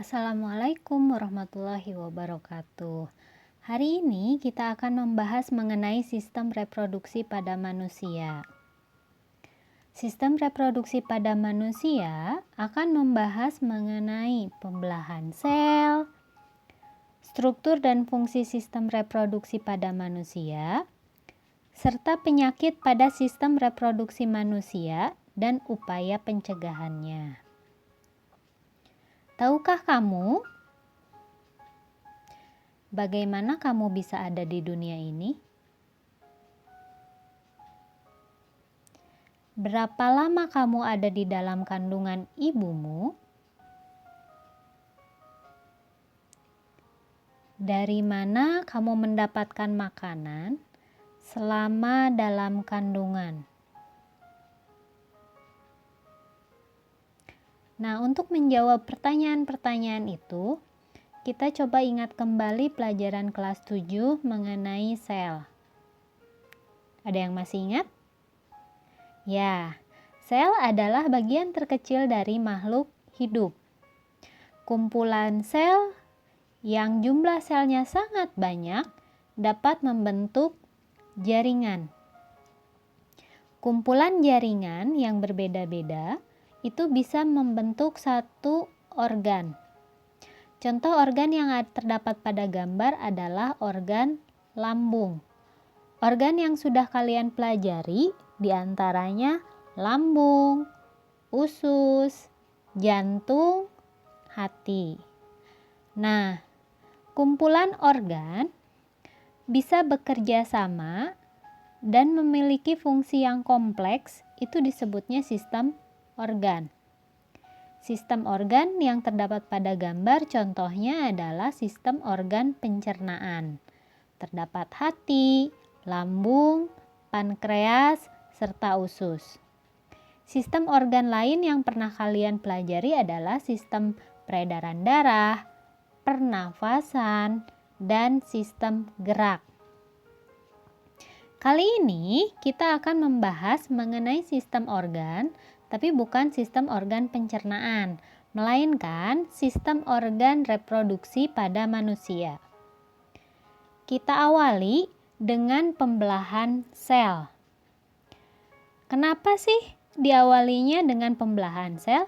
Assalamualaikum warahmatullahi wabarakatuh. Hari ini kita akan membahas mengenai sistem reproduksi pada manusia. Sistem reproduksi pada manusia akan membahas mengenai pembelahan sel, struktur dan fungsi sistem reproduksi pada manusia, serta penyakit pada sistem reproduksi manusia dan upaya pencegahannya. Tahukah kamu bagaimana kamu bisa ada di dunia ini? Berapa lama kamu ada di dalam kandungan ibumu? Dari mana kamu mendapatkan makanan selama dalam kandungan? Nah, untuk menjawab pertanyaan-pertanyaan itu, kita coba ingat kembali pelajaran kelas 7 mengenai sel. Ada yang masih ingat? Ya, sel adalah bagian terkecil dari makhluk hidup. Kumpulan sel yang jumlah selnya sangat banyak dapat membentuk jaringan. Kumpulan jaringan yang berbeda-beda itu bisa membentuk satu organ. Contoh organ yang terdapat pada gambar adalah organ lambung. Organ yang sudah kalian pelajari diantaranya lambung, usus, jantung, hati. Nah, kumpulan organ bisa bekerja sama dan memiliki fungsi yang kompleks, itu disebutnya sistem organ. Sistem organ yang terdapat pada gambar contohnya adalah sistem organ pencernaan. Terdapat hati, lambung, pankreas, serta usus. Sistem organ lain yang pernah kalian pelajari adalah sistem peredaran darah, pernafasan, dan sistem gerak. Kali ini kita akan membahas mengenai sistem organ, tapi bukan sistem organ pencernaan, melainkan sistem organ reproduksi pada manusia. Kita awali dengan pembelahan sel. Kenapa sih diawalinya dengan pembelahan sel?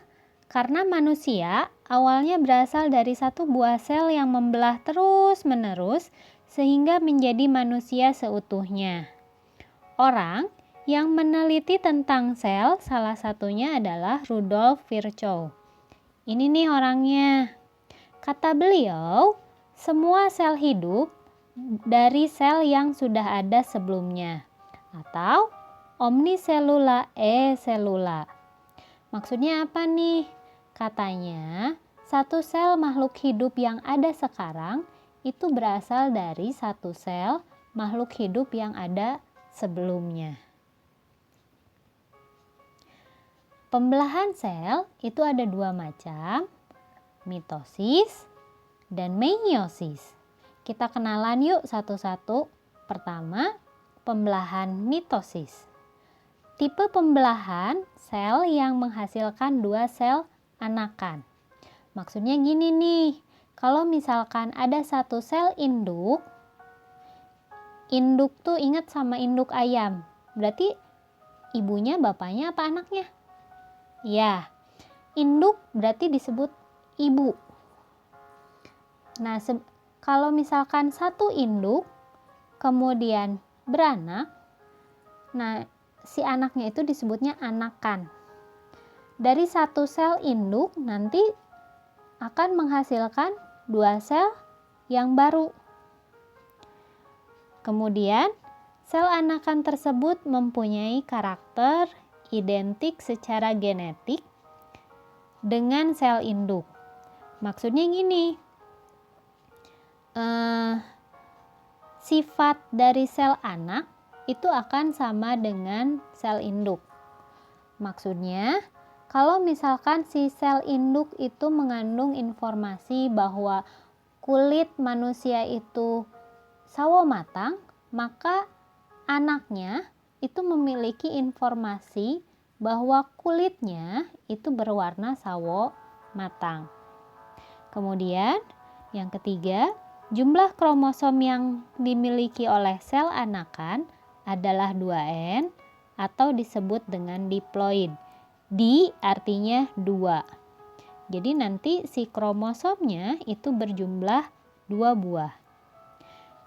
Karena manusia awalnya berasal dari satu buah sel yang membelah terus-menerus sehingga menjadi manusia seutuhnya. Orang yang meneliti tentang sel salah satunya adalah Rudolf Virchow. Ini nih orangnya. Kata beliau, semua sel hidup dari sel yang sudah ada sebelumnya, atau omniselula e-selula. Maksudnya apa nih? Katanya, satu sel makhluk hidup yang ada sekarang itu berasal dari satu sel makhluk hidup yang ada sebelumnya. Pembelahan sel itu ada dua macam, mitosis dan meiosis. Kita kenalan yuk satu-satu. Pertama, pembelahan mitosis. Tipe pembelahan sel yang menghasilkan dua sel anakan. Maksudnya gini nih, kalau misalkan ada satu sel induk tuh ingat sama induk ayam. Berarti ibunya, bapaknya, apa anaknya? Ya, induk berarti disebut ibu. Nah, kalau misalkan satu induk kemudian beranak, nah si anaknya itu disebutnya anakan. Dari satu sel induk nanti akan menghasilkan dua sel yang baru. Kemudian, sel anakan tersebut mempunyai karakter identik secara genetik dengan sel induk. Maksudnya gini, sifat dari sel anak itu akan sama dengan sel induk. Maksudnya, kalau misalkan si sel induk itu mengandung informasi bahwa kulit manusia itu sawo matang, maka anaknya itu memiliki informasi bahwa kulitnya itu berwarna sawo matang. Kemudian yang ketiga, jumlah kromosom yang dimiliki oleh sel anakan adalah 2N atau disebut dengan diploid. Di artinya 2. Jadi nanti si kromosomnya itu berjumlah 2 buah.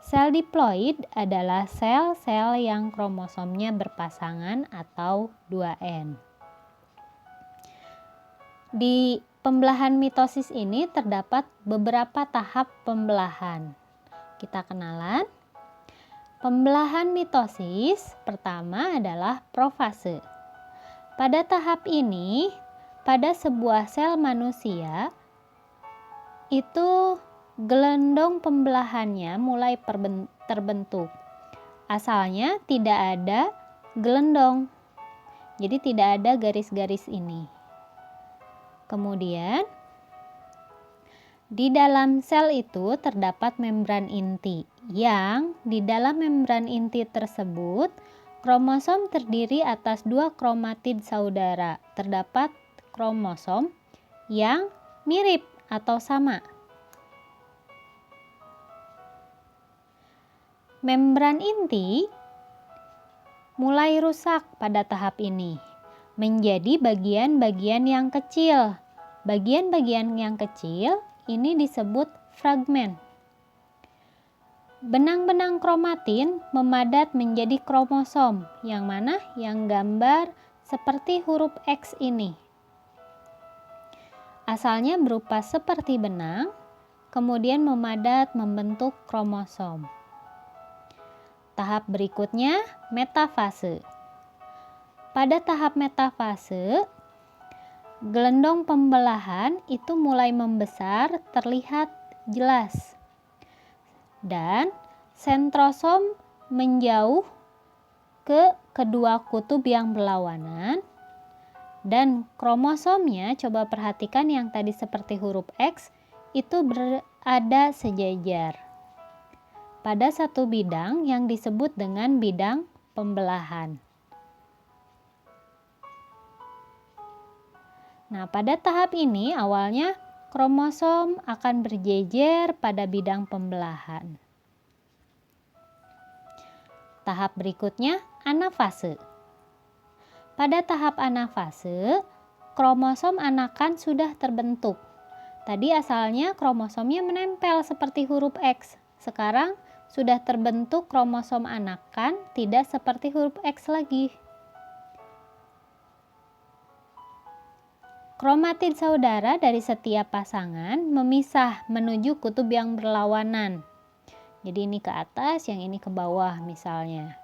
Sel diploid adalah sel-sel yang kromosomnya berpasangan atau 2N. Di pembelahan mitosis ini terdapat beberapa tahap pembelahan. Kita kenalan. Pembelahan mitosis pertama adalah profase. Pada tahap ini, pada sebuah sel manusia, itu gelendong pembelahannya mulai terbentuk. Asalnya tidak ada gelendong, jadi tidak ada garis-garis ini. Kemudian, di dalam sel itu terdapat membran inti, yang di dalam membran inti tersebut kromosom terdiri atas 2 kromatid saudara. Terdapat kromosom yang mirip atau sama. Membran inti mulai rusak pada tahap ini menjadi bagian-bagian yang kecil. Bagian-bagian yang kecil ini disebut fragmen. Benang-benang kromatin memadat menjadi kromosom, yang mana yang gambar seperti huruf X ini. Asalnya berupa seperti benang, kemudian memadat membentuk kromosom. Tahap berikutnya, metafase. Pada tahap metafase, gelendong pembelahan itu mulai membesar, terlihat jelas. Dan sentrosom menjauh ke kedua kutub yang berlawanan, dan kromosomnya, coba perhatikan yang tadi seperti huruf X, itu berada sejajar pada satu bidang yang disebut dengan bidang pembelahan. Nah, pada tahap ini awalnya kromosom akan berjejer pada bidang pembelahan. Tahap berikutnya, anafase. Pada tahap anafase, kromosom anakan sudah terbentuk. Tadi asalnya kromosomnya menempel seperti huruf X. Sekarang sudah terbentuk kromosom anakan, tidak seperti huruf X lagi. Kromatid saudara dari setiap pasangan memisah menuju kutub yang berlawanan. Jadi ini ke atas, yang ini ke bawah misalnya.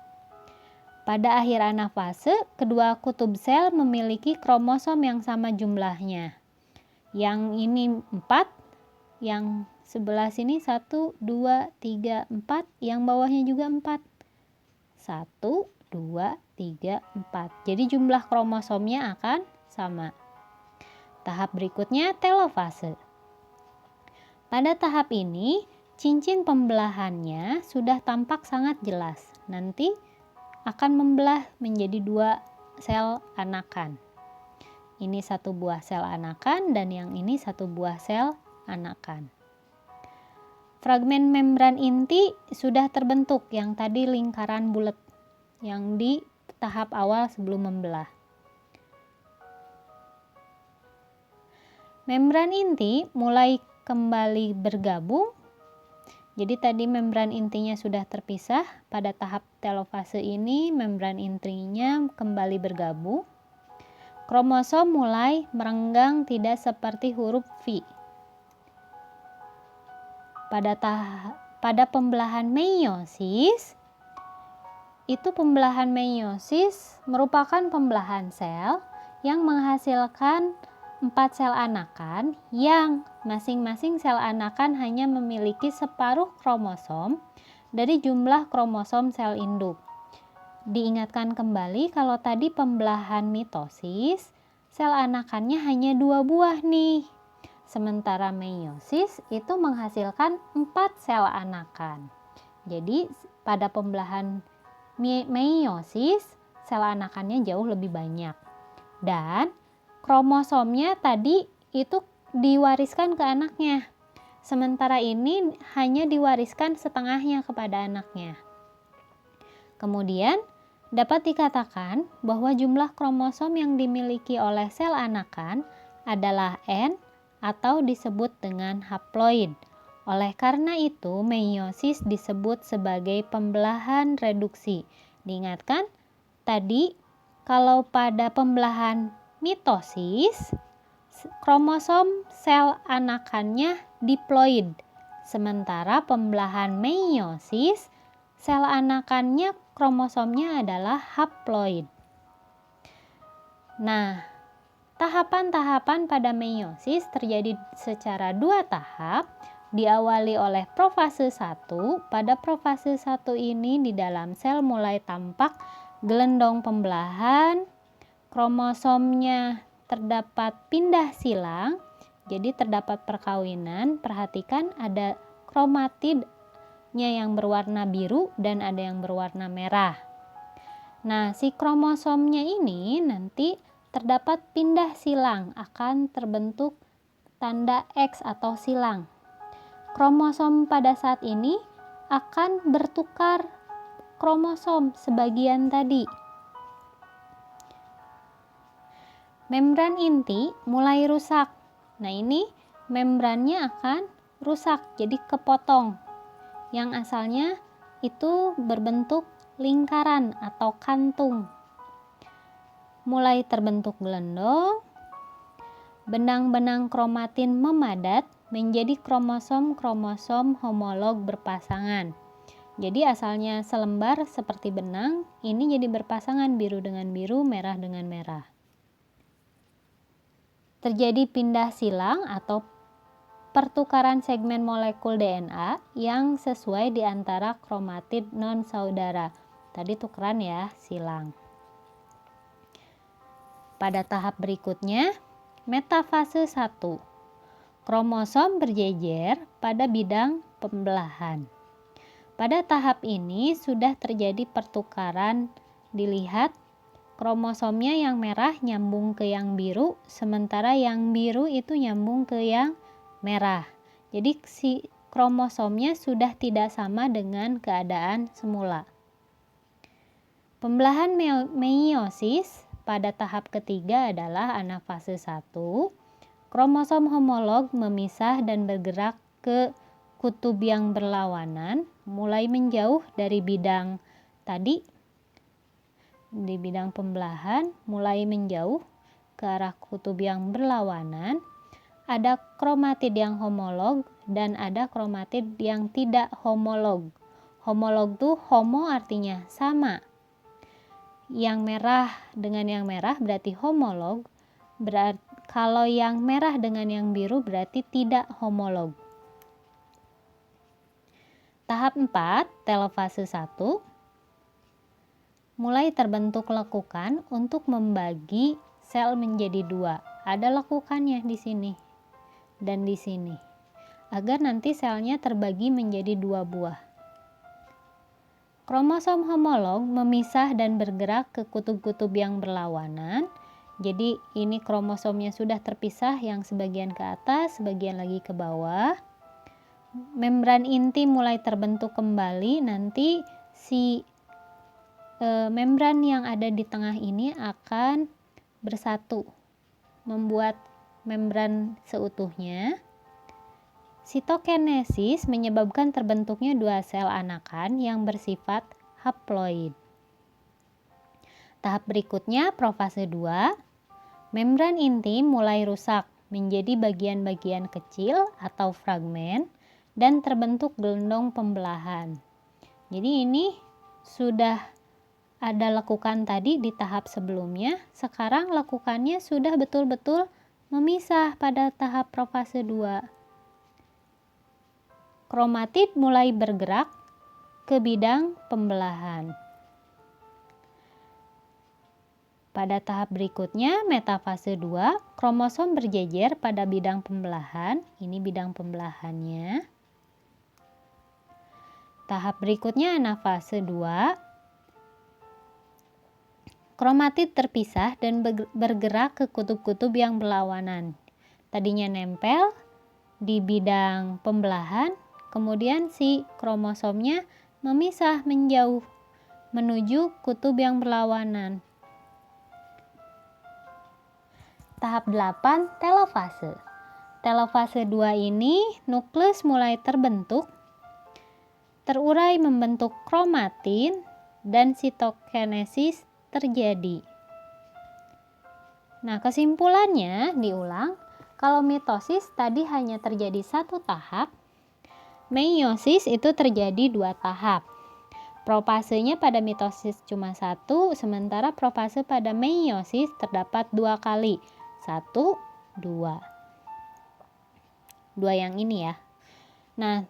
Pada akhir anafase, kedua kutub sel memiliki kromosom yang sama jumlahnya. Yang ini 4, yang sebelah sini 1, 2, 3, 4, yang bawahnya juga 4. 1, 2, 3, 4. Jadi jumlah kromosomnya akan sama. Tahap berikutnya, telofase. Pada tahap ini, cincin pembelahannya sudah tampak sangat jelas. Nanti akan membelah menjadi 2 sel anakan. Ini 1 buah sel anakan dan yang ini 1 buah sel anakan. Fragmen membran inti sudah terbentuk, yang tadi lingkaran bulat yang di tahap awal sebelum membelah. Membran inti mulai kembali bergabung. Jadi tadi membran intinya sudah terpisah. Pada tahap telofase ini membran intinya kembali bergabung. Kromosom mulai merenggang, tidak seperti huruf V. Pada pembelahan meiosis, itu pembelahan meiosis merupakan pembelahan sel yang menghasilkan 4 sel anakan, yang masing-masing sel anakan hanya memiliki separuh kromosom dari jumlah kromosom sel induk. Diingatkan kembali kalau tadi pembelahan mitosis, sel anakannya hanya 2 buah nih. Sementara meiosis itu menghasilkan 4 sel anakan. Jadi pada pembelahan meiosis, sel anakannya jauh lebih banyak. Dan kromosomnya tadi itu diwariskan ke anaknya. sementara ini hanya diwariskan setengahnya kepada anaknya. Kemudian, dapat dikatakan bahwa jumlah kromosom yang dimiliki oleh sel anakan adalah N atau disebut dengan haploid. Oleh karena itu, meiosis disebut sebagai pembelahan reduksi. Diingatkan tadi, kalau pada pembelahan mitosis, kromosom sel anakannya diploid. Sementara pembelahan meiosis, sel anakannya kromosomnya adalah haploid. Nah, tahapan-tahapan pada meiosis terjadi secara 2 tahap, diawali oleh profase 1. Pada profase 1 ini di dalam sel mulai tampak gelendong pembelahan, kromosomnya terdapat pindah silang, jadi terdapat perkawinan. Perhatikan ada kromatidnya yang berwarna biru dan ada yang berwarna merah. Nah, si kromosomnya ini nanti terdapat pindah silang, akan terbentuk tanda X atau silang. Kromosom pada saat ini akan bertukar kromosom sebagian tadi. Membran inti mulai rusak. Nah, ini membrannya akan rusak, jadi kepotong. Yang asalnya itu berbentuk lingkaran atau kantung. Mulai terbentuk gelendong, benang-benang kromatin memadat menjadi kromosom-kromosom homolog berpasangan. Jadi asalnya selembar seperti benang, ini jadi berpasangan biru dengan biru, merah dengan merah. Terjadi pindah silang atau pertukaran segmen molekul DNA yang sesuai di antara kromatid non-saudara. Tadi tukeran ya, silang. Pada tahap berikutnya, metafase 1. Kromosom berjejer pada bidang pembelahan. Pada tahap ini sudah terjadi pertukaran, dilihat kromosomnya yang merah nyambung ke yang biru, sementara yang biru itu nyambung ke yang merah. Jadi si kromosomnya sudah tidak sama dengan keadaan semula. Pembelahan meiosis pada tahap ketiga adalah anafase 1. Kromosom homolog memisah dan bergerak ke kutub yang berlawanan, mulai menjauh dari bidang tadi. Di bidang pembelahan mulai menjauh ke arah kutub yang berlawanan. Ada kromatid yang homolog dan ada kromatid yang tidak homolog. Homolog tuh homo artinya sama. Yang merah dengan yang merah berarti homolog. Kalau yang merah dengan yang biru berarti tidak homolog. Tahap 4, telofase 1. Mulai terbentuk lekukan untuk membagi sel menjadi 2. Ada lekukannya di sini dan di sini. Agar nanti selnya terbagi menjadi 2 buah. Kromosom homolog memisah dan bergerak ke kutub-kutub yang berlawanan. Jadi ini kromosomnya sudah terpisah, yang sebagian ke atas, sebagian lagi ke bawah. Membran inti mulai terbentuk kembali, nanti si membran yang ada di tengah ini akan bersatu, membuat membran seutuhnya. Sitokinesis menyebabkan terbentuknya 2 sel anakan yang bersifat haploid. Tahap berikutnya, profase 2. Membran inti mulai rusak menjadi bagian-bagian kecil atau fragmen dan terbentuk gelendong pembelahan. Jadi ini sudah ada lekukan tadi di tahap sebelumnya, sekarang lekukannya sudah betul-betul memisah pada tahap profase 2. Kromatid mulai bergerak ke bidang pembelahan. Pada tahap berikutnya, metafase 2, kromosom berjejer pada bidang pembelahan. Ini bidang pembelahannya. Tahap berikutnya, anafase 2, kromatid terpisah dan bergerak ke kutub-kutub yang berlawanan. Tadinya nempel, di bidang pembelahan, kemudian si kromosomnya memisah menjauh menuju kutub yang berlawanan. Tahap 8, telofase. Telofase 2 ini nukleus mulai terbentuk, terurai membentuk kromatin, dan sitokinesis terjadi. Nah, kesimpulannya diulang, kalau mitosis tadi hanya terjadi satu tahap, meiosis itu terjadi 2 tahap. Profasenya pada mitosis cuma 1, sementara profase pada meiosis terdapat 2 kali. 1, 2. 2 yang ini ya. Nah,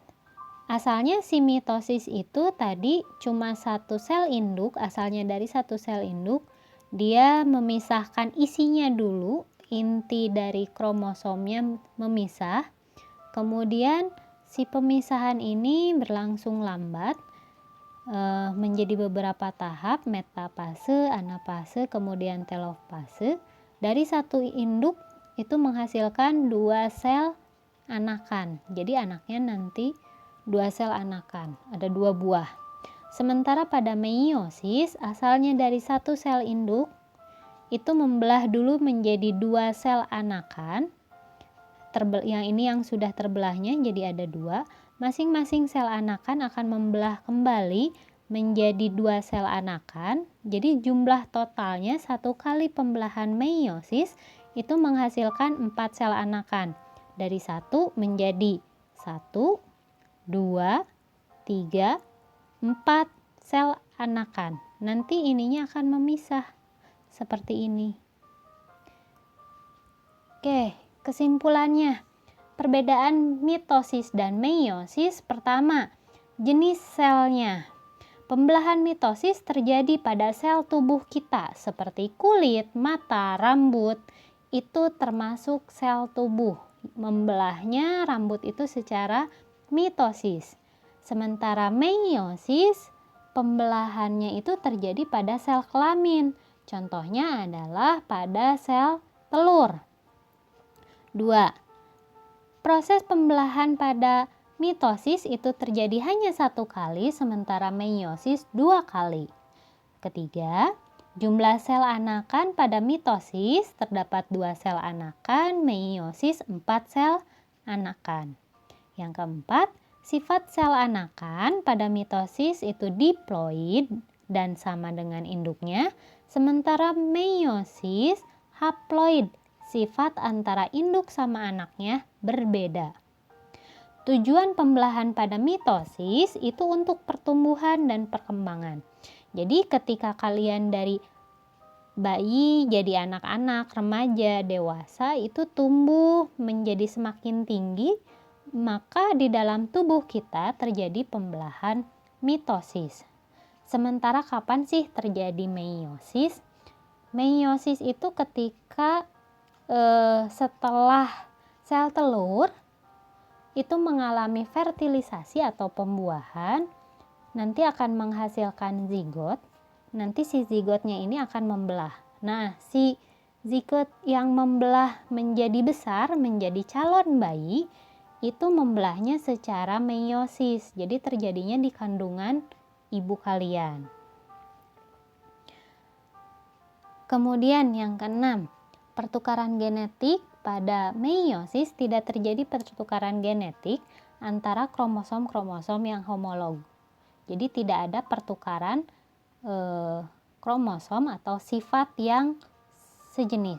asalnya si mitosis itu tadi cuma satu sel induk, asalnya dari satu sel induk. Dia memisahkan isinya dulu, inti dari kromosomnya memisah. Kemudian si pemisahan ini berlangsung lambat menjadi beberapa tahap, metafase, anafase, kemudian telofase. Dari satu induk itu menghasilkan 2 sel anakan. Jadi anaknya nanti 2 sel anakan, ada 2 buah. Sementara pada meiosis, asalnya dari satu sel induk, itu membelah dulu menjadi 2 sel anakan. Yang ini yang sudah terbelahnya, jadi ada 2. Masing-masing sel anakan akan membelah kembali menjadi 2 sel anakan. Jadi jumlah totalnya 1 kali pembelahan meiosis itu menghasilkan 4 sel anakan. Dari 1 menjadi 1, 2, 3, 4 sel anakan. Nanti ininya akan memisah seperti ini. Oke, kesimpulannya. Perbedaan mitosis dan meiosis. Pertama, jenis selnya. Pembelahan mitosis terjadi pada sel tubuh kita seperti kulit, mata, rambut. Itu termasuk sel tubuh. Membelahnya rambut itu secara mitosis. Sementara meiosis, pembelahannya itu terjadi pada sel kelamin. Contohnya adalah pada sel telur. 2. Proses pembelahan pada mitosis itu terjadi hanya 1 kali, sementara meiosis 2 kali. Ketiga, jumlah sel anakan pada mitosis terdapat 2 sel anakan, meiosis 4 sel anakan. Yang keempat, sifat sel anakan pada mitosis itu diploid dan sama dengan induknya, sementara meiosis haploid, sifat antara induk sama anaknya berbeda. Tujuan pembelahan pada mitosis itu untuk pertumbuhan dan perkembangan. Jadi ketika kalian dari bayi jadi anak-anak, remaja, dewasa itu tumbuh menjadi semakin tinggi, maka di dalam tubuh kita terjadi pembelahan mitosis. Sementara kapan sih terjadi meiosis? Meiosis itu ketika setelah sel telur itu mengalami fertilisasi atau pembuahan, nanti akan menghasilkan zigot. Nanti si zigotnya ini akan membelah. Nah, si zigot yang membelah menjadi besar, menjadi calon bayi, itu membelahnya secara meiosis. Jadi terjadinya di kandungan ibu kalian. Kemudian yang keenam, pertukaran genetik. Pada meiosis tidak terjadi pertukaran genetik antara kromosom-kromosom yang homolog. Jadi tidak ada pertukaran kromosom atau sifat yang sejenis.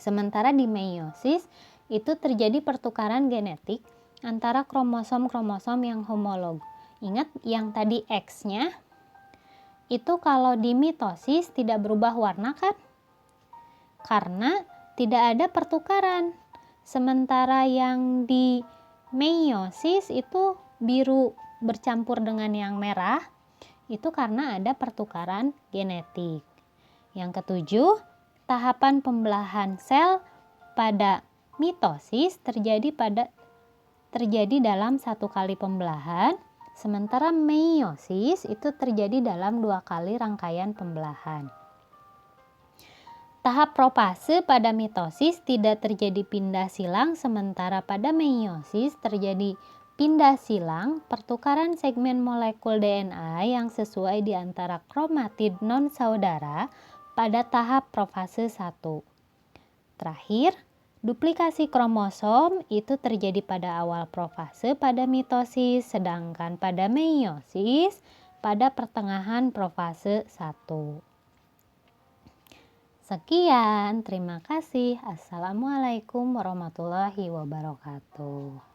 Sementara di meiosis itu terjadi pertukaran genetik antara kromosom-kromosom yang homolog. Ingat yang tadi X-nya itu kalau di mitosis tidak berubah warna kan? Karena tidak ada pertukaran. Sementara yang di meiosis itu biru bercampur dengan yang merah, itu karena ada pertukaran genetik. Yang ketujuh, tahapan pembelahan sel pada mitosis terjadi dalam 1 kali pembelahan, sementara meiosis itu terjadi dalam 2 kali rangkaian pembelahan. Tahap profase pada mitosis tidak terjadi pindah silang, sementara pada meiosis terjadi pindah silang, pertukaran segmen molekul DNA yang sesuai di antara kromatid non-saudara pada tahap profase 1. Terakhir, duplikasi kromosom itu terjadi pada awal profase pada mitosis, sedangkan pada meiosis pada pertengahan profase 1. Sekian, terima kasih. Assalamualaikum warahmatullahi wabarakatuh.